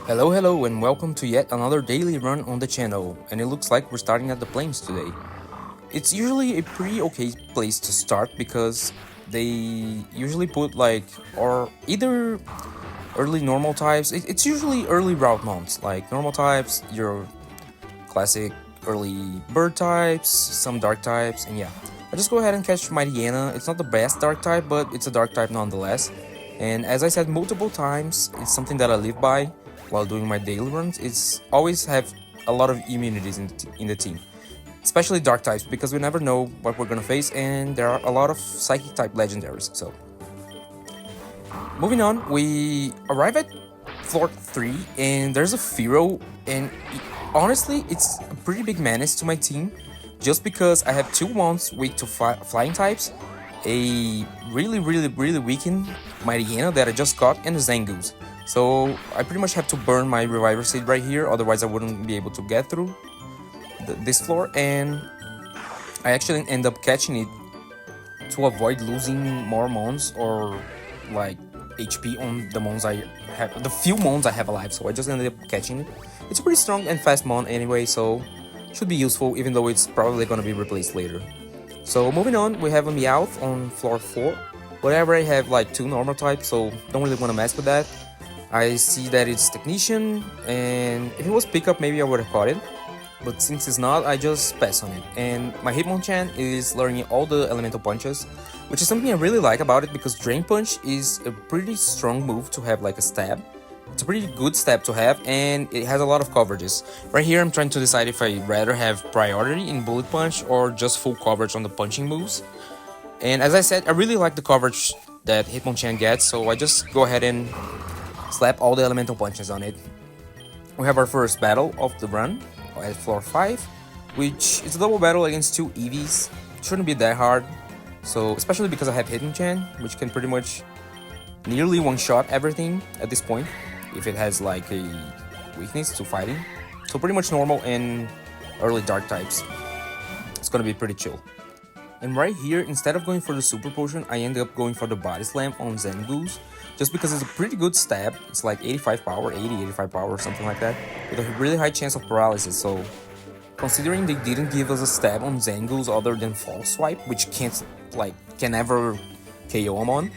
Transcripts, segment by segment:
Hello and welcome to yet another daily run on the channel, and it looks like we're starting at the plains today. It's usually a pretty okay place to start because they usually put or either early normal types, it's usually early route mounts, like normal types, your classic early bird types, some dark types, and yeah. I just go ahead and catch Mightyena. It's not the best dark type, but it's a dark type nonetheless. And as I said multiple times, it's something that I live by while doing my daily runs. It's always have a lot of immunities in the team, especially dark types, because we never know what we're gonna face, and there are a lot of psychic type legendaries. So moving on, we arrive at floor 3, and there's a Firo, and honestly, it's a pretty big menace to my team, just because I have two mons weak to flying types, a really weakened Mightyena that I just got, and a Zangoose. So I pretty much have to burn my Reviver Seed right here, otherwise I wouldn't be able to get through this floor, and I actually end up catching it to avoid losing more mons or like HP on the mons I have, the few mons I have alive, so I just ended up catching it. It's a pretty strong and fast mon anyway, so should be useful, even though it's probably gonna be replaced later. So moving on, we have a Meowth on floor 4. Whatever, I have like 2 normal types, so don't really want to mess with that. I see that it's Technician, and if it was Pickup, maybe I would have caught it. But since it's not, I just pass on it. And my Hitmonchan is learning all the elemental punches, which is something I really like about it, because Drain Punch is a pretty strong move to have, like a stab. It's a pretty good stab to have, and it has a lot of coverages. Right here I'm trying to decide if I'd rather have priority in Bullet Punch or just full coverage on the punching moves. And as I said, I really like the coverage that Hitmonchan gets, so I just go ahead and slap all the elemental punches on it. We have our first battle of the run at floor 5, which is a double battle against 2 Eevees. It shouldn't be that hard, so especially because I have Hitmonchan, which can pretty much nearly one-shot everything at this point, if it has like a weakness to fighting. So pretty much normal and early dark types. It's gonna be pretty chill. And right here, instead of going for the super potion, I ended up going for the body slam on Zangoose, just because it's a pretty good stab. It's like 85 power, 85 power or something like that, with a really high chance of paralysis. So considering they didn't give us a stab on Zangoose other than False Swipe, which can never KO him on,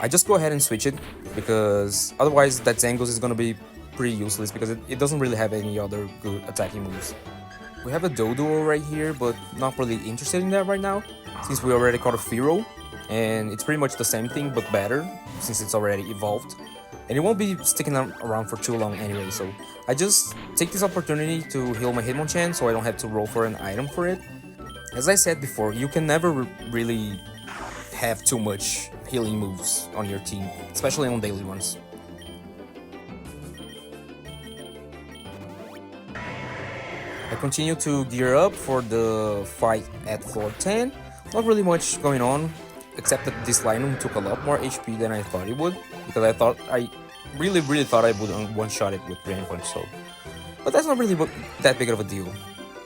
I just go ahead and switch it, because otherwise that Zangoose is gonna be pretty useless, because it doesn't really have any other good attacking moves. We have a Doduo right here, but not really interested in that right now, since we already caught a Firo, and it's pretty much the same thing but better, since it's already evolved. And it won't be sticking around for too long anyway, so I just take this opportunity to heal my Hitmonchan so I don't have to roll for an item for it. As I said before, you can never really have too much healing moves on your team, especially on daily runs. I continue to gear up for the fight at floor 10. Not really much going on, except that this Linoon took a lot more HP than I thought it would, because I really thought I would one-shot it with Drain Punch, so. But that's not really that big of a deal,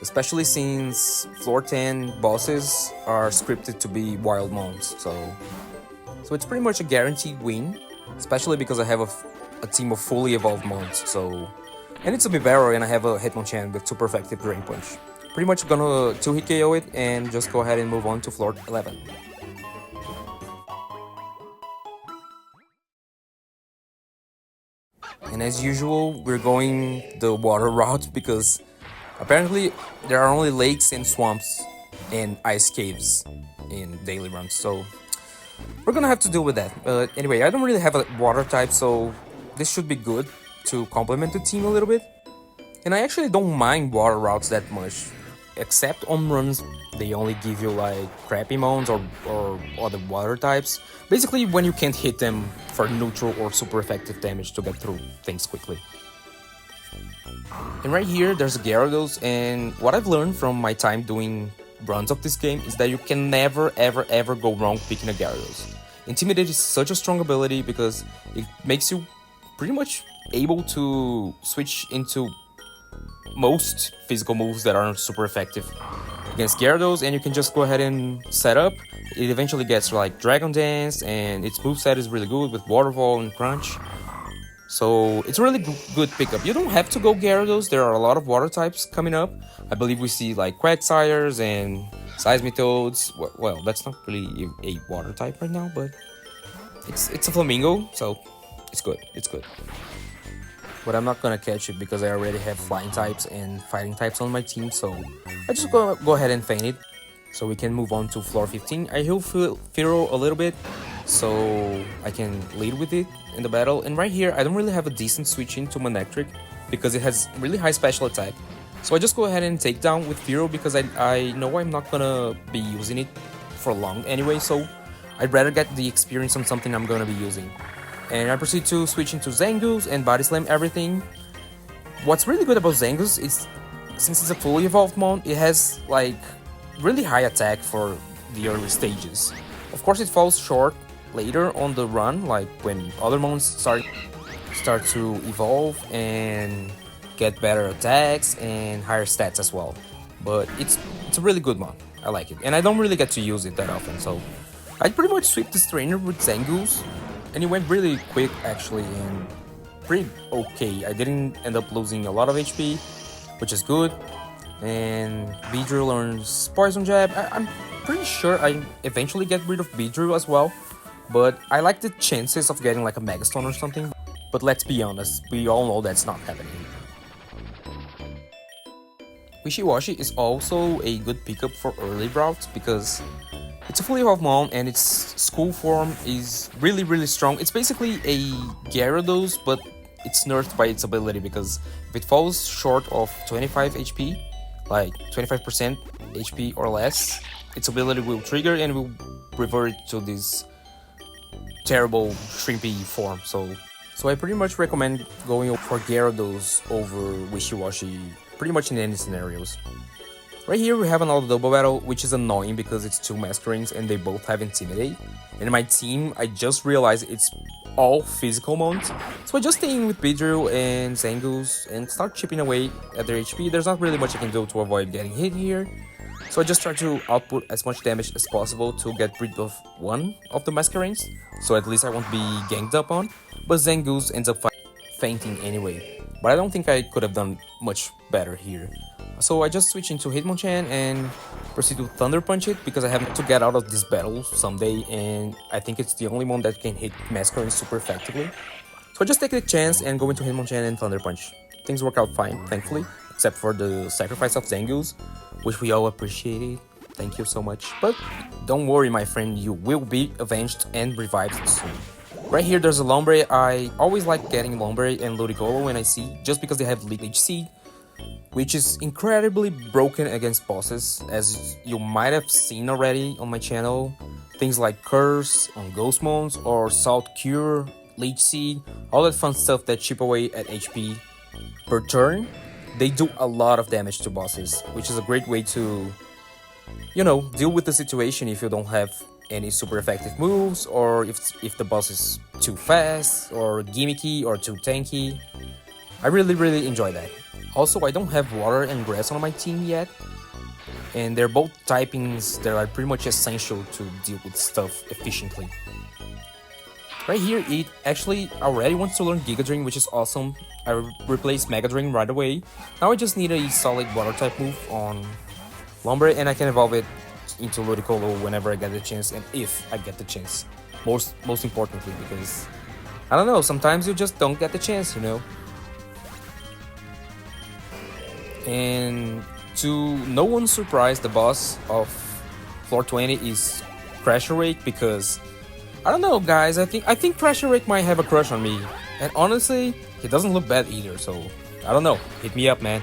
especially since floor 10 bosses are scripted to be wild mons, so it's pretty much a guaranteed win, especially because I have a team of fully evolved mons, so. And it's a Bibaro, and I have a Hitmonchan with super effective Drain Punch. Pretty much gonna 2-hit KO it and just go ahead and move on to floor 11. And as usual, we're going the water route, because apparently there are only lakes and swamps and ice caves in daily runs, so we're gonna have to deal with that. But anyway, I don't really have a water type, so this should be good to complement the team a little bit. And I actually don't mind water routes that much, except on runs they only give you like crappy mons or other water types, basically when you can't hit them for neutral or super effective damage to get through things quickly. And right here there's a Gyarados, and what I've learned from my time doing runs of this game is that you can never ever go wrong picking a Gyarados. Intimidate is such a strong ability because it makes you pretty much able to switch into most physical moves that aren't super effective against Gyarados, and you can just go ahead and set up. It eventually gets like Dragon Dance, and its moveset is really good with Waterfall and Crunch. So it's a really good pickup. You don't have to go Gyarados. There are a lot of water types coming up. I believe we see like Quagsires and Seismitoads. Well, that's not really a water type right now, but it's a Flamingo, so it's good. It's good. But I'm not gonna catch it because I already have flying types and fighting types on my team, so I just go ahead and feint it. So we can move on to floor 15. I heal Firo a little bit, so I can lead with it in the battle. And right here, I don't really have a decent switch into Manectric because it has really high special attack. So I just go ahead and take down with Firo because I know I'm not gonna be using it for long anyway, so I'd rather get the experience on something I'm gonna be using. And I proceed to switch into Zangoose and Body Slam everything. What's really good about Zangoose is, since it's a fully evolved mon, it has like really high attack for the early stages. Of course, it falls short later on the run, like when other mons start to evolve and get better attacks and higher stats as well. But it's a really good mon. I like it, and I don't really get to use it that often, so I pretty much sweep this trainer with Zangoose. And it went really quick actually, and pretty okay. I didn't end up losing a lot of HP, which is good. And Beedrill learns Poison Jab. I'm pretty sure I eventually get rid of Beedrill as well, but I like the chances of getting like a Megastone or something. But let's be honest, we all know that's not happening. Wishy-Washy is also a good pickup for early routes because it's a fully evolved mon and its school form is really strong. It's basically a Gyarados, but it's nerfed by its ability because if it falls short of 25 HP, like 25% HP or less, its ability will trigger and will revert to this terrible shrimpy form. So I pretty much recommend going for Gyarados over Wishy-Washy pretty much in any scenarios. Right here we have another double battle, which is annoying because it's two Masquerades and they both have Intimidate. And in my team, I just realized it's all physical mons. So I just stay in with Beedrill and Zangoose and start chipping away at their HP. There's not really much I can do to avoid getting hit here. So I just try to output as much damage as possible to get rid of one of the Masquerades. So at least I won't be ganged up on. But Zangoose ends up fainting anyway. But I don't think I could have done much better here. So I just switch into Hitmonchan and proceed to Thunder Punch it because I have to get out of this battle someday, and I think it's the only one that can hit Masquerade super effectively. So I just take the chance and go into Hitmonchan and Thunder Punch. Things work out fine, thankfully, except for the sacrifice of Zangoose, which we all appreciated. Thank you so much. But don't worry, my friend, you will be avenged and revived soon. Right here there's a Lombre. I always like getting Lombre and Ludicolo when I see, just because they have Leech Seed, which is incredibly broken against bosses, as you might have seen already on my channel. Things like Curse on Ghost Mons or Salt Cure, Leech Seed, all that fun stuff that chip away at HP per turn. They do a lot of damage to bosses, which is a great way to, you know, deal with the situation if you don't have any super effective moves, or if the boss is too fast or gimmicky or too tanky. I really enjoy that. Also, I don't have Water and Grass on my team yet, and they're both typings that are pretty much essential to deal with stuff efficiently. Right here, it actually already wants to learn Giga Drain, which is awesome. I replaced Mega Drain right away. Now I just need a solid Water type move on Lombre, and I can evolve it into Ludicolo whenever I get the chance, and if I get the chance. Most importantly, because I don't know, sometimes you just don't get the chance, you know. And to no one's surprise, the boss of floor 20 is Crasher Rake, because I don't know, guys, I think Crasher Rake might have a crush on me, and honestly, he doesn't look bad either. So I don't know, hit me up, man.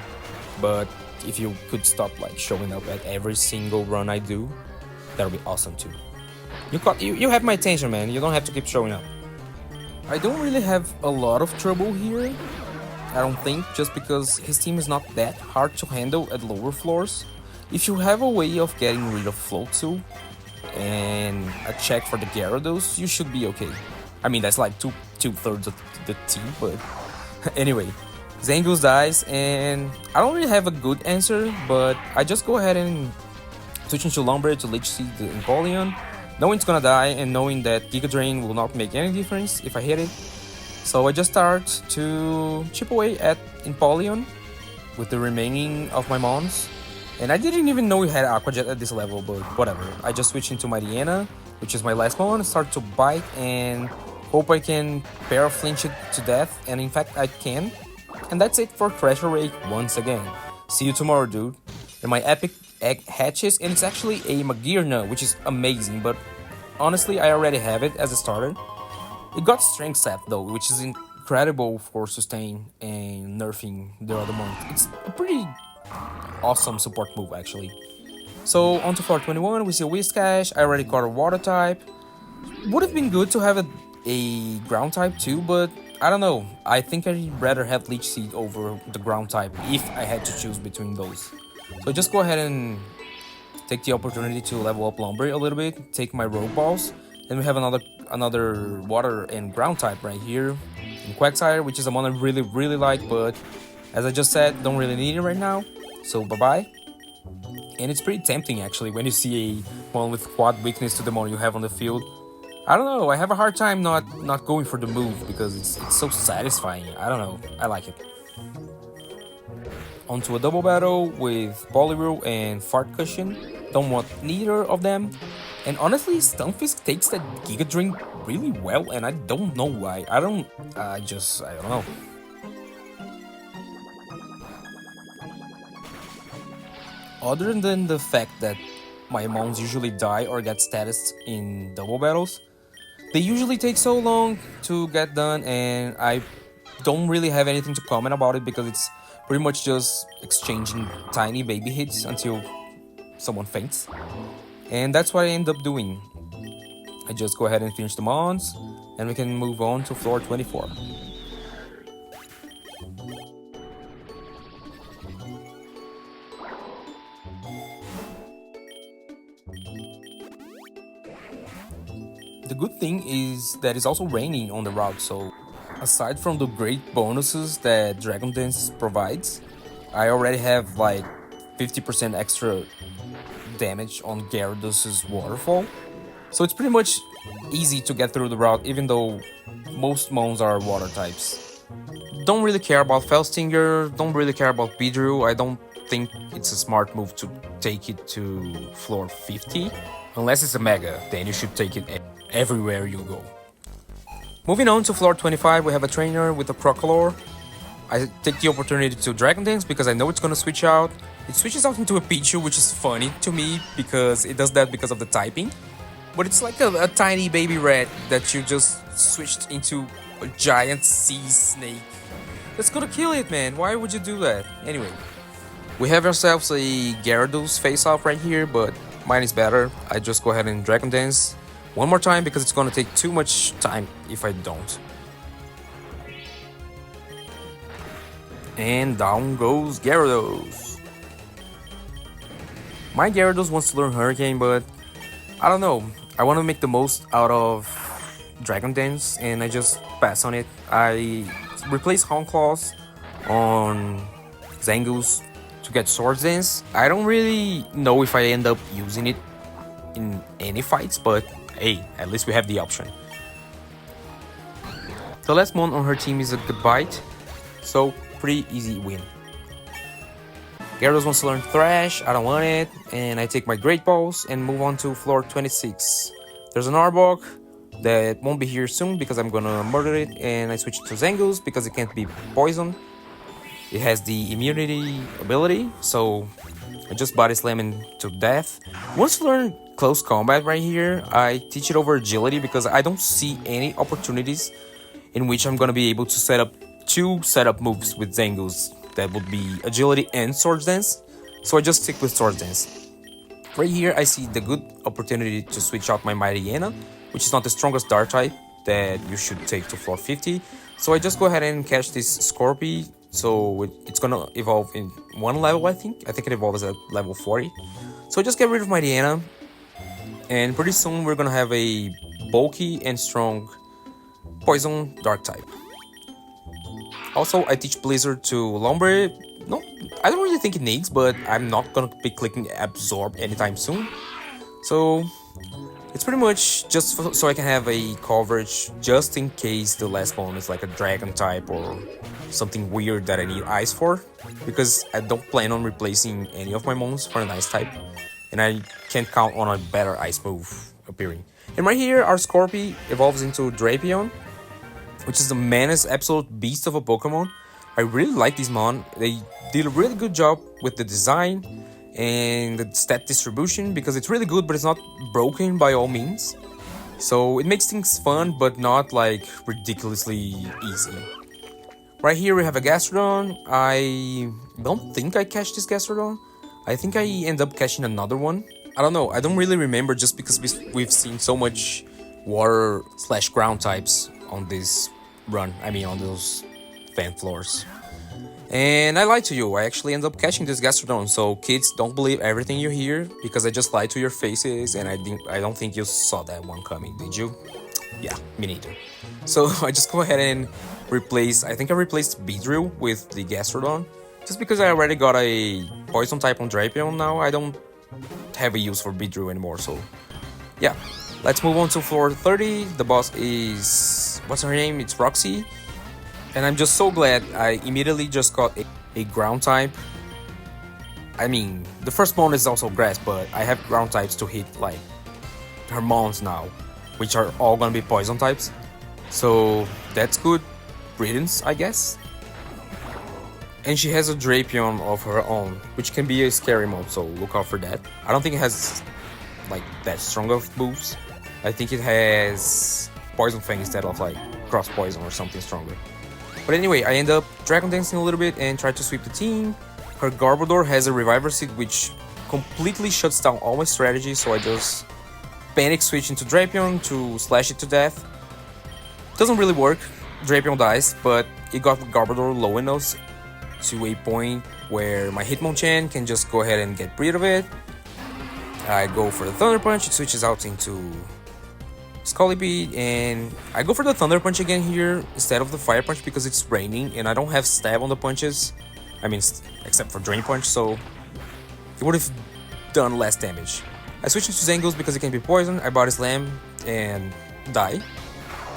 But if you could stop like showing up at every single run I do, that would be awesome too. You have my attention, man. You don't have to keep showing up. I don't really have a lot of trouble here, I don't think, just because his team is not that hard to handle at lower floors. If you have a way of getting rid of Float 2 and a check for the Gyarados, you should be okay. I mean, that's like two-thirds of the team, but anyway. Zangoose dies, and I don't really have a good answer, but I just go ahead and switch into Lombre to Leech Seed the Empoleon, knowing it's gonna die and knowing that Giga Drain will not make any difference if I hit it. So I just start to chip away at Empoleon with the remaining of my mons. And I didn't even know we had Aqua Jet at this level, but whatever. I just switch into my Diana, which is my last mon, start to bite and hope I can pair flinch it to death, and in fact I can. And that's it for Treasure Rake once again. See you tomorrow, dude. And my epic egg hatches, and it's actually a Magirna, which is amazing, but honestly I already have it as a starter. It got Strength Sap though, which is incredible for sustain and nerfing the other month. It's a pretty awesome support move actually. So on to floor 21, we see a Whiscash. I already caught a water type. Would have been good to have a ground type too, but I don't know. I think I'd rather have Leech Seed over the ground type if I had to choose between those. So just go ahead and take the opportunity to level up Lombre a little bit, take my Rogue Balls, and we have another water and ground type right here in Quagsire, which is a mon I really like, but as I just said, don't really need it right now. So bye bye. And it's pretty tempting actually when you see a mon with quad weakness to the mon you have on the field. I don't know, I have a hard time not going for the move because it's so satisfying. I don't know, I like it. Onto a double battle with Poliwhirl and Fart Cushion. Don't want neither of them. And honestly, Stunfisk takes that Giga Drain really well, and I don't know why. I don't know. Other than the fact that my mons usually die or get status in double battles, they usually take so long to get done, and I don't really have anything to comment about it because it's pretty much just exchanging tiny baby hits until someone faints. And that's what I end up doing. I just go ahead and finish the mons, and we can move on to floor 24. The good thing is that it's also raining on the route, so aside from the great bonuses that Dragon Dance provides, I already have like 50% extra damage on Gyarados' waterfall. So it's pretty much easy to get through the route, even though most mons are water types. Don't really care about Felstinger, don't really care about Beedrill. I don't think it's a smart move to take it to floor 50. Unless it's a Mega, then you should take it everywhere you go. Moving on to floor 25, we have a trainer with a Procalor. I take the opportunity to Dragon Dance because I know it's gonna switch out. It switches out into a Pichu, which is funny to me because it does that because of the typing. But it's like a tiny baby rat that you just switched into a giant sea snake. That's gonna kill it, man. Why would you do that? Anyway, we have ourselves a Gyarados face-off right here, but mine is better. I just go ahead and Dragon Dance one more time because it's gonna take too much time if I don't. And down goes Gyarados. My Gyarados wants to learn Hurricane, but I don't know. I want to make the most out of Dragon Dance, and I just pass on it. I replace Honklaws on Zangoose to get Swords Dance. I don't really know if I end up using it in any fights, but hey, at least we have the option. The last mon on her team is a Goodbite, so pretty easy win. Gyarados wants to learn Thrash, I don't want it, and I take my Great Balls and move on to floor 26. There's an Arbok that won't be here soon because I'm gonna murder it, and I switch to Zangoose because it can't be poisoned. It has the immunity ability, so I just body slam him to death. Once you learn close combat right here, I teach it over agility because I don't see any opportunities in which I'm gonna be able to set up two setup moves with Zangoose. That would be agility and Swords Dance, so I just stick with Swords Dance. Right here I see the good opportunity to switch out my Mightyena, which is not the strongest Dark type that you should take to floor 50. So I just go ahead and catch this Scorpy, so it's gonna evolve in one level I think. I think it evolves at level 40. So I just get rid of Mightyena, and pretty soon we're gonna have a bulky and strong Poison Dark type. Also, I teach Blizzard to Lombre. No, I don't really think it needs, but I'm not gonna be clicking Absorb anytime soon. So, It's pretty much just so I can have a coverage just in case the last one is like a dragon type or something weird that I need ice for, because I don't plan on replacing any of my mons for an ice type, and I can't count on a better ice move appearing. And right here, our Scorpy evolves into Drapion, which is the menace absolute beast of a Pokemon. I really like these mon. They did a really good job with the design and the stat distribution, because it's really good but it's not broken by all means. So it makes things fun but not like ridiculously easy. Right here we have a Gastrodon. I don't think I catch this Gastrodon. I think I end up catching another one. I don't know, I don't really remember, just because we've seen so much water slash ground types on this run. I mean on those fan floors. And I lied to you, I actually end up catching this Gastrodon, so kids, don't believe everything you hear, because I just lied to your faces, and I don't think you saw that one coming, did you? Yeah, me neither. So I just go ahead and I think I replaced Beedrill with the Gastrodon, just because I already got a Poison type on Drapion now, I don't have a use for Beedrill anymore, so yeah. Let's move on to floor 30, the boss is... what's her name? It's Roxy. And I'm just so glad I immediately just got a ground type. I mean, the first mon is also grass, but I have ground types to hit like her mons now, which are all gonna be poison types. So that's good riddance, I guess. And she has a Drapion of her own, which can be a scary mon, so look out for that. I don't think it has like that strong of moves. I think it has Poison Fang instead of like Cross Poison or something stronger. But anyway, I end up Dragon Dancing a little bit and try to sweep the team. Her Garbodor has a Reviver Seed, which completely shuts down all my strategies, so I just panic switch into Drapion to slash it to death. Doesn't really work, Drapion dies, but it got Garbodor low enough to a point where my Hitmonchan can just go ahead and get rid of it. I go for the Thunder Punch, it switches out into Scolipede, and I go for the Thunder Punch again here instead of the Fire Punch because it's raining and I don't have stab on the punches. I mean, except for Drain Punch, so it would have done less damage. I switch into Zangos because it can be poison. I Body Slam and die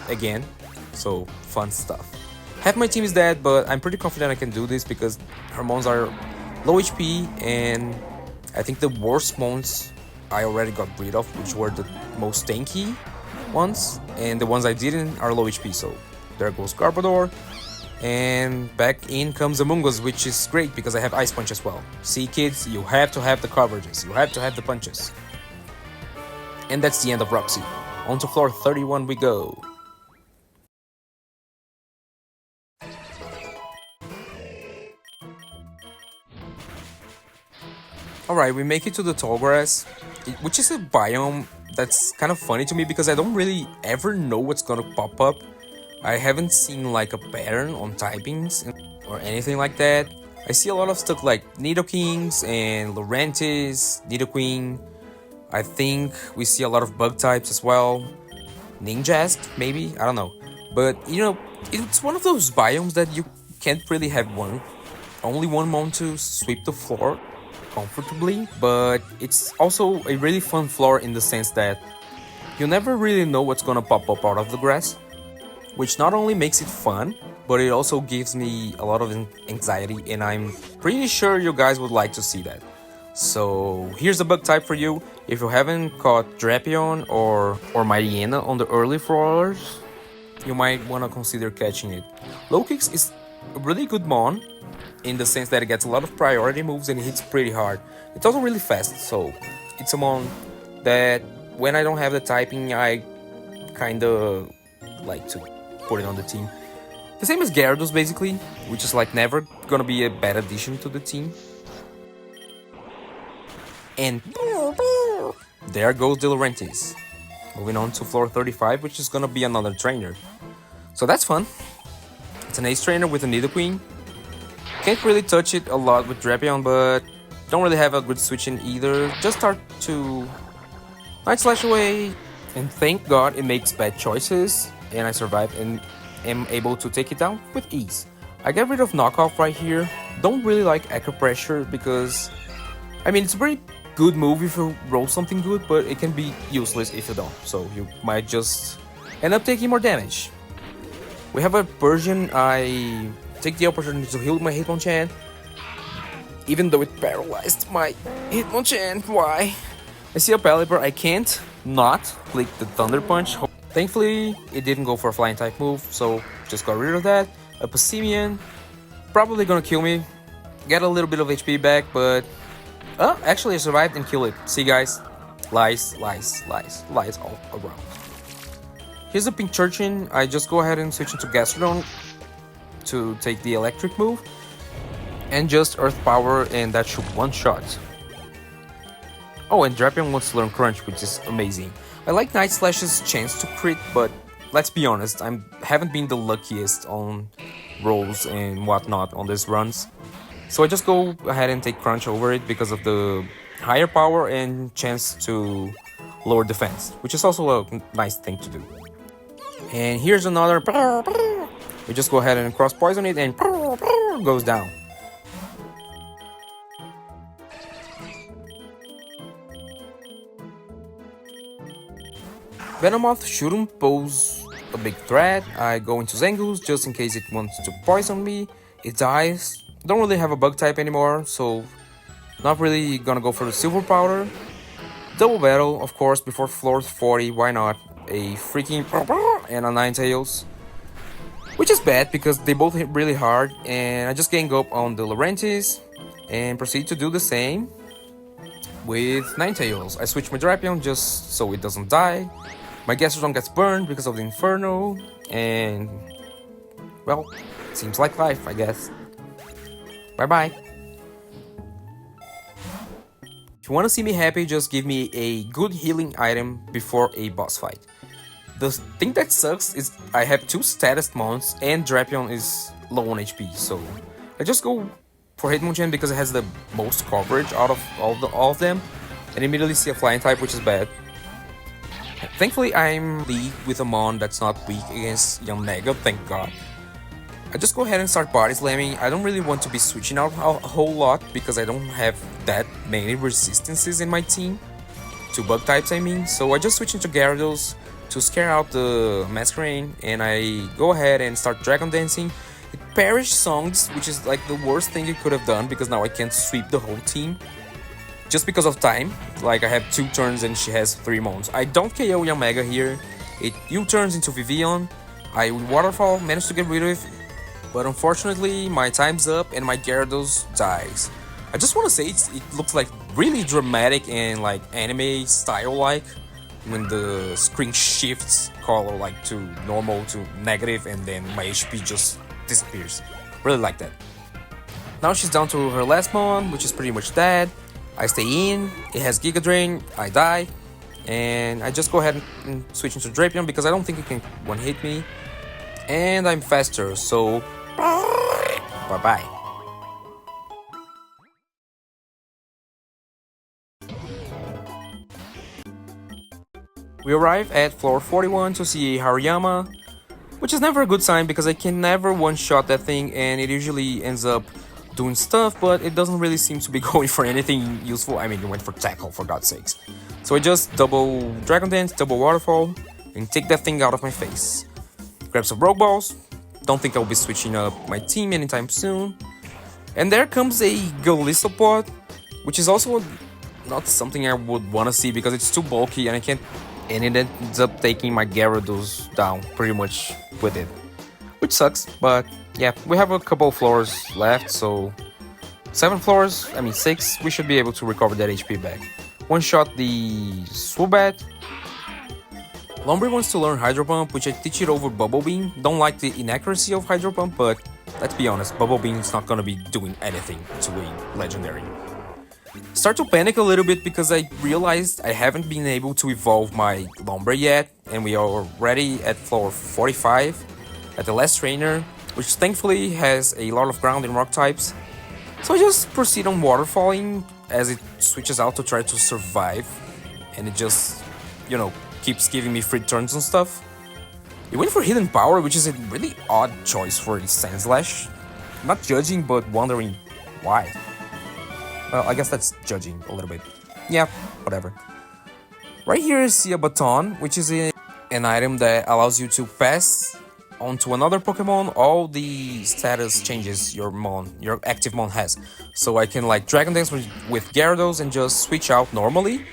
again, so fun stuff. Half my team is dead, but I'm pretty confident I can do this because her mons are low HP, and I think the worst mons I already got rid of, which were the most tanky ones, and the ones I didn't are low HP, so there goes Garbodor. And back in comes Among Us, which is great because I have Ice Punch as well. See kids, you have to have the coverages, you have to have the punches. And that's the end of Roxy. On to floor 31 we go. Alright, we make it to the tall grass, which is a biome that's kind of funny to me because I don't really ever know what's gonna pop up. I haven't seen like a pattern on typings or anything like that. I see a lot of stuff like Nidokings and Lurantis, Nidoqueen. I think we see a lot of bug types as well. Ninjask, maybe? I don't know. But, you know, it's one of those biomes that you can't really have only one mon to sweep the floor comfortably, but it's also a really fun floor in the sense that you never really know what's gonna pop up out of the grass, which not only makes it fun, but it also gives me a lot of anxiety, and I'm pretty sure you guys would like to see that. So here's a bug type for you. If you haven't caught Drapion or Mariana on the early floors, you might want to consider catching it. Low Kicks is a really good mon in the sense that it gets a lot of priority moves and it hits pretty hard. It's also really fast, so it's a mon that when I don't have the typing, I kinda like to put it on the team. The same as Gyarados basically, which is like never gonna be a bad addition to the team. And there goes the Lurantis. Moving on to floor 35, which is gonna be another trainer. So that's fun. It's an ace trainer with a Nidoqueen. Can't really touch it a lot with Drapion, but don't really have a good switch in either. Just start to Night Slash away, and thank God it makes bad choices, and I survive and am able to take it down with ease. I get rid of Knockoff right here. Don't really like Echo Pressure because, I mean, it's a pretty good move if you roll something good, but it can be useless if you don't. So you might just end up taking more damage. We have a Persian. I take the opportunity to heal my Hitmonchan, even though it paralyzed my Hitmonchan. Why? I see a Pelipper. I can't not click the Thunder Punch. Thankfully, it didn't go for a flying type move, so just got rid of that. A Passimian, probably gonna kill me. Get a little bit of HP back, but actually I survived and killed it. See guys, lies all around. Here's a Pink Churchin. I just go ahead and switch into Gastrodon to take the electric move, and just Earth Power, and that should one-shot. Oh, and Drapion wants to learn Crunch, which is amazing. I like Night Slash's chance to crit, but let's be honest, I haven't been the luckiest on rolls and whatnot on these runs. So I just go ahead and take Crunch over it because of the higher power and chance to lower defense, which is also a nice thing to do. And here's another. We just go ahead and cross poison it and goes down. Venomoth shouldn't pose a big threat. I go into Zangoose just in case it wants to poison me. It dies. Don't really have a bug type anymore, so not really gonna go for the Silver Powder. Double Battle, of course, before floor 40, why not? A freaking and a Ninetales. Which is bad because they both hit really hard, and I just gang up on the Laurentis and proceed to do the same with Ninetales. I switch my Drapion just so it doesn't die. My Gastrodon gets burned because of the Inferno, and well, seems like life, I guess. Bye bye. If you want to see me happy, just give me a good healing item before a boss fight. The thing that sucks is I have 2 status mons and Drapion is low on HP, so I just go for Hitmonchan because it has the most coverage out of all of them, and immediately see a flying type, which is bad. Thankfully, I'm league with a mon that's not weak against Yanmega, thank god. I just go ahead and start body slamming. I don't really want to be switching out a whole lot because I don't have that many resistances in my team. 2 bug types, I mean. So I just switch into Gyarados to scare out the Masquerain, and I go ahead and start Dragon Dancing. It Perish Songs, which is like the worst thing you could have done because now I can't sweep the whole team. Just because of time, like I have 2 turns and she has 3 mons. I don't KO Yanmega here. It U-turns into Vivian. I Waterfall, managed to get rid of it, but unfortunately my time's up and my Gyarados dies. I just want to say it looks like really dramatic and like anime style like when the screen shifts color like to normal to negative and then my HP just disappears. Really like that. Now she's down to her last mon, which is pretty much dead. I stay in, it has Giga Drain, I die, and I just go ahead and switch into Drapion because I don't think it can one-hit me. And I'm faster, so bye-bye. We arrive at floor 41 to see Hariyama, which is never a good sign because I can never one-shot that thing and it usually ends up doing stuff, but it doesn't really seem to be going for anything useful. I mean, it went for tackle, for God's sakes. So I just double Dragon Dance, double Waterfall, and take that thing out of my face. Grab some Rogue Balls. Don't think I'll be switching up my team anytime soon. And there comes a Galissopod, which is also not something I would want to see because it's too bulky and I can't. And it ends up taking my Gyarados down pretty much with it, which sucks, but yeah, we have a couple of floors left, so 7 floors, I mean 6, we should be able to recover that HP back. One shot the Swoobat. Lombre wants to learn Hydro Pump, which I teach it over Bubble Beam. Don't like the inaccuracy of Hydro Pump, but let's be honest, Bubble Beam is not gonna be doing anything to a legendary. Start to panic a little bit because I realized I haven't been able to evolve my Lombre yet, and we are already at floor 45 at the last trainer, which thankfully has a lot of ground and rock types. So I just proceed on waterfalling as it switches out to try to survive, and it just, you know, keeps giving me free turns and stuff. It went for Hidden Power, which is a really odd choice for a Sandslash. Not judging, but wondering why. Well, I guess that's judging a little bit. Yeah, whatever. Right here you see a baton, which is an item that allows you to pass onto another Pokemon all the status changes your active Mon has. So I can like Dragon Dance with Gyarados and just switch out normally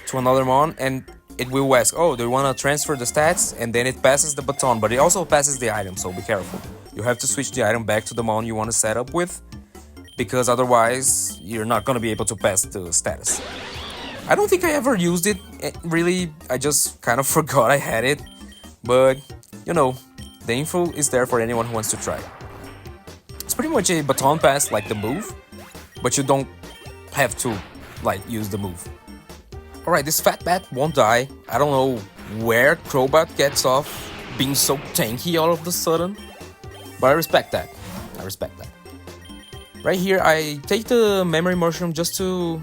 to another Mon, and it will ask, oh, do you want to transfer the stats? And then it passes the baton, but it also passes the item, so be careful. You have to switch the item back to the Mon you want to set up with, because otherwise you're not going to be able to pass the status. I don't think I ever used it, really. I just kind of forgot I had it. But, you know, the info is there for anyone who wants to try. It's pretty much a baton pass like the move, but you don't have to, like, use the move. Alright, this fat bat won't die. I don't know where Crobat gets off being so tanky all of a sudden, but I respect that. Right here, I take the memory mushroom just to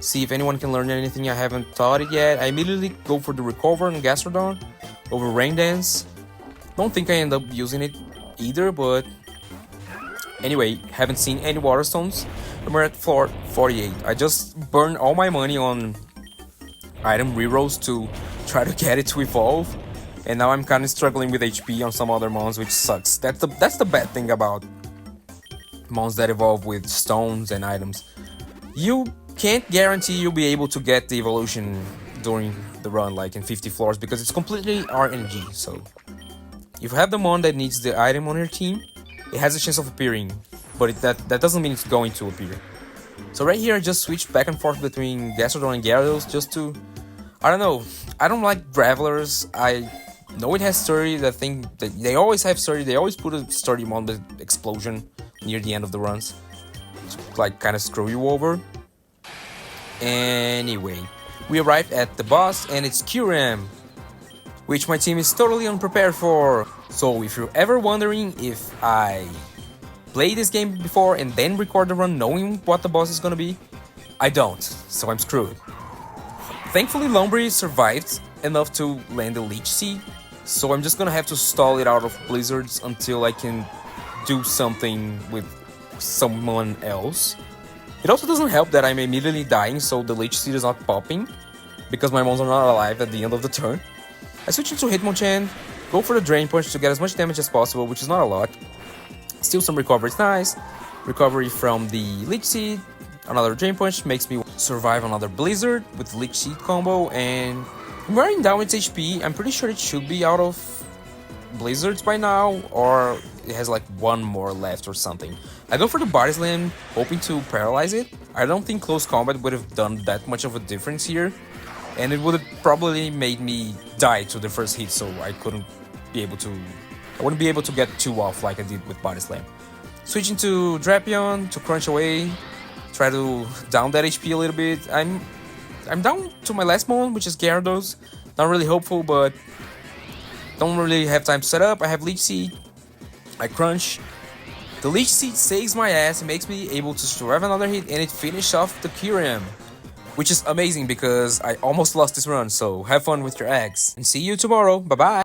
see if anyone can learn anything I haven't taught it yet. I immediately go for the Recover and Gastrodon over Rain Dance. Don't think I end up using it either, but anyway, haven't seen any Water Stones. And we're at floor 48. I just burned all my money on item rerolls to try to get it to evolve, and now I'm kind of struggling with HP on some other mons, which sucks. That's the bad thing about mons that evolve with stones and items. You can't guarantee you'll be able to get the evolution during the run, like in 50 floors, because it's completely RNG. So if you have the mon that needs the item on your team, it has a chance of appearing, but that doesn't mean it's going to appear. So right here I just switched back and forth between Gastrodon and Gyarados just to, I don't know, I don't like Gravelers. I know it has sturdy. I think that they always have sturdy. They always put a sturdy mon with explosion near the end of the runs to like kind of screw you over. Anyway, we arrived at the boss and it's Kyurem, which my team is totally unprepared for. So if you're ever wondering if I play this game before and then record the run knowing what the boss is gonna be, I don't, so I'm screwed. Thankfully Lombre survived enough to land the Leech Seed, so I'm just gonna have to stall it out of blizzards until I can do something with someone else. It also doesn't help that I'm immediately dying, so the Leech Seed is not popping, because my mons are not alive at the end of the turn. I switch into Hitmonchan, go for the Drain Punch to get as much damage as possible, which is not a lot. Still some recovery is nice. Recovery from the Leech Seed, another Drain Punch makes me survive another Blizzard with the Leech Seed combo, and I'm wearing down its HP. I'm pretty sure it should be out of Blizzards by now, or it has like one more left or something. I go for the Body Slam, hoping to paralyze it. I don't think Close Combat would have done that much of a difference here, and it would have probably made me die to the first hit, so I wouldn't be able to get 2 off like I did with Body Slam. Switching to Drapion to crunch away, try to down that HP a little bit. I'm down to my last mon, which is Gyarados. Not really hopeful, but don't really have time to set up. I have Leech Seed. I crunch. The Leech Seed saves my ass. It makes me able to survive another hit, and it finishes off the Kyurem, which is amazing because I almost lost this run. So have fun with your eggs, and see you tomorrow. Bye bye.